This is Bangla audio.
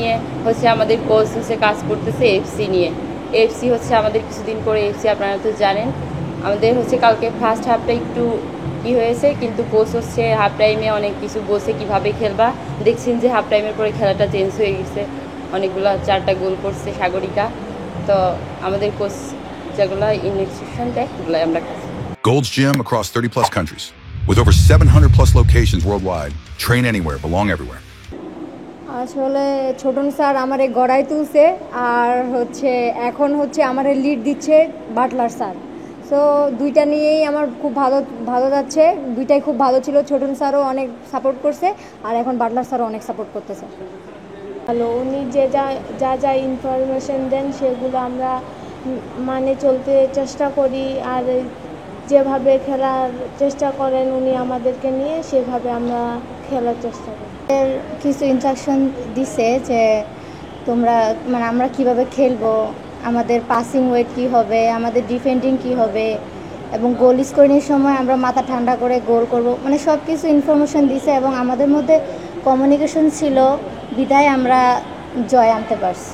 নিয়ে হচ্ছে আমাদের কোচ হচ্ছে কাজ করতেছে এফসি নিয়ে। এফসি হচ্ছে আমাদের কিছুদিন পরে এফসি, আপনারা তো জানেন। আমাদের হচ্ছে কালকে ফার্স্ট হাফটা একটু হয়েছে, কিন্তু কোচ হচ্ছে হাফ টাইমে অনেক কিছু বসে কীভাবে খেলবা দেখছেন যে হাফ টাইমের পরে খেলাটা চেঞ্জ হয়ে গেছে, অনেকগুলো 4টা গোল করছে সাগরিকা। তো আমাদের কোচ যেগুলো ইনস্ট্রাকশন দেয় সেগুলো আমরা কাছে। Gold's Gym across 30 plus countries with over 700 plus locations worldwide. Train anywhere, belong everywhere. আসলে ছোটন স্যার আমারে গড়াই তুলছে, আর এখন আমারে লিড দিচ্ছে বাটলার স্যার। সো দুইটা নিয়েই আমার খুব ভালো যাচ্ছে, দুইটাই খুব ভালো ছিল। ছোটন স্যারও অনেক সাপোর্ট করছে, আর এখন বাটলার স্যারও অনেক সাপোর্ট করতেছে। ভালো, উনি যে যা ইনফরমেশন দেন সেগুলো আমরা মানে চলতে চেষ্টা করি, আর যেভাবে খেলার চেষ্টা করেন উনি আমাদেরকে নিয়ে, সেভাবে আমরা খেলার চেষ্টা করি। কিছু ইনস্ট্রাকশন দিছে যে আমরা কিভাবে খেলবো, আমাদের পাসিং ওয়েট কী হবে, আমাদের ডিফেন্ডিং কী হবে, এবং গোল স্কোরিংয়ের সময় আমরা মাথা ঠান্ডা করে গোল করব, সব কিছু ইনফরমেশন দিছে। এবং আমাদের মধ্যে কমিউনিকেশন ছিল, বিধায় আমরা জয় আনতে পারছি।